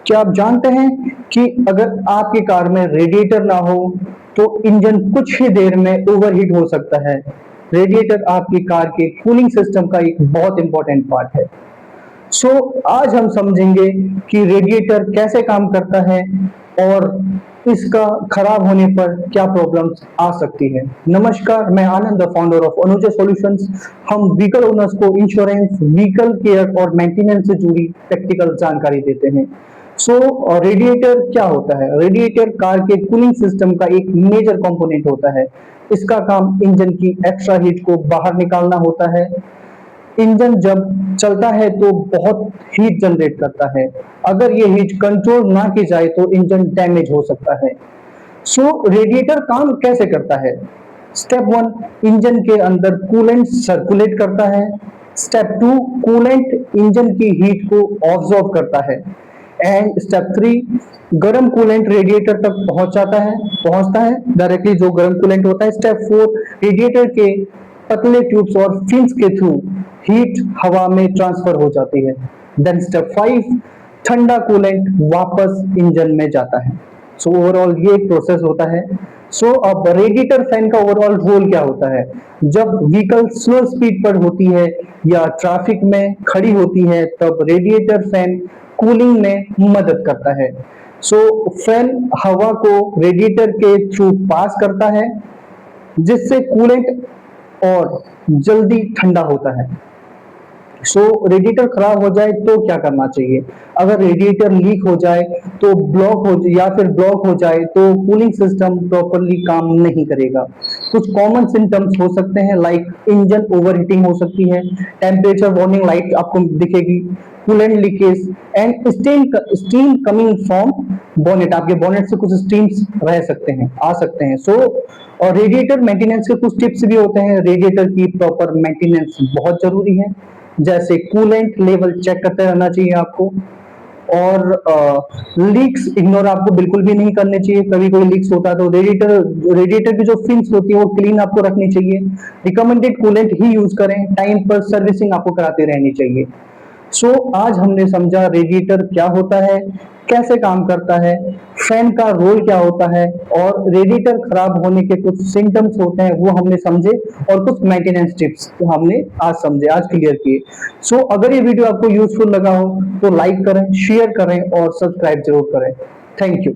क्या आप जानते हैं कि अगर आपकी कार में रेडिएटर ना हो तो इंजन कुछ ही देर में ओवरहीट हो सकता है। रेडिएटर आपकी कार के कूलिंग सिस्टम का एक बहुत इंपॉर्टेंट पार्ट है। सो आज हम समझेंगे कि रेडिएटर कैसे काम करता है और इसका खराब होने पर क्या प्रॉब्लम्स आ सकती है। नमस्कार, मैं Anand, the founder of Anuja solutions. हम व्हीकल ओनर्स को इंश्योरेंस, व्हीकल केयर और मेंटेनेंस से जुड़ी प्रैक्टिकल जानकारी देते हैं। सो रेडिएटर क्या होता है? रेडिएटर कार के कूलिंग सिस्टम का एक मेजर कंपोनेंट होता है। इसका काम इंजन की एक्स्ट्रा हीट को बाहर निकालना होता है। इंजन जब चलता है तो बहुत हीट जनरेट करता है। अगर ये हीट कंट्रोल ना की जाए तो इंजन डैमेज हो सकता है। सो रेडिएटर काम कैसे करता है? स्टेप वन, इंजन के अंदर कूलेंट सर्कुलेट करता है। स्टेप टू, कूलेंट इंजन की हीट को ऑब्जॉर्ब करता है। एंड स्टेप थ्री, गर्म कूलेंट रेडिएटर तक पहुंचता है डायरेक्टली, जो गर्म कूलेंट होता है। स्टेप फोर, रेडिएटर के पतले ट्यूब्स और फिन्स के थ्रू हीट हवा में ट्रांसफर हो जाती है। देन स्टेप फाइव, ठंडा कूलेंट वापस इंजन में जाता है। सो ओवरऑल ये एक प्रोसेस होता है। सो अब रेडिएटर फैन का ओवरऑल रोल क्या होता है? जब व्हीकल स्लो स्पीड पर होती है या ट्रैफिक में खड़ी होती है तब रेडिएटर फैन कूलिंग में मदद करता है। सो फैन हवा को रेडिएटर के थ्रू पास करता है जिससे कूलेंट और जल्दी ठंडा होता है। सो रेडिएटर खराब हो जाए तो क्या करना चाहिए? अगर रेडिएटर लीक हो जाए तो ब्लॉक हो जाए तो कूलिंग सिस्टम प्रॉपरली काम नहीं करेगा। कुछ कॉमन सिम्टम्स हो सकते हैं, लाइक इंजन ओवरहीटिंग हो सकती है, टेम्परेचर वार्निंग लाइट आपको दिखेगी, coolant leakage and steam coming from bonnet. आपके बोनेट से कुछ स्टीम्स आ सकते हैं। सो और रेडिएटर मेंटेनेंस के कुछ टिप्स भी होते हैं। रेडिएटर की प्रॉपर मेंटेनेंस बहुत जरूरी है, जैसे कूलेंट लेवल चेक करते रहना चाहिए आपको, और लीक्स इग्नोर आपको बिल्कुल भी नहीं करने चाहिए। कभी कोई लीक्स होता है तो रेडिएटर की जो फिन्स होती है वो क्लीन आपको रखनी चाहिए। रिकमेंडेड कूलेंट ही यूज करें। टाइम पर सर्विसिंग आपको कराते रहनी चाहिए। सो आज हमने समझा रेडिएटर क्या होता है, कैसे काम करता है, फैन का रोल क्या होता है, और रेडिएटर खराब होने के कुछ सिम्टम्स होते हैं वो हमने समझे, और कुछ मेंटेनेंस टिप्स हमने आज क्लियर किए। सो अगर ये वीडियो आपको यूजफुल लगा हो तो लाइक करें, शेयर करें और सब्सक्राइब जरूर करें। Thank you.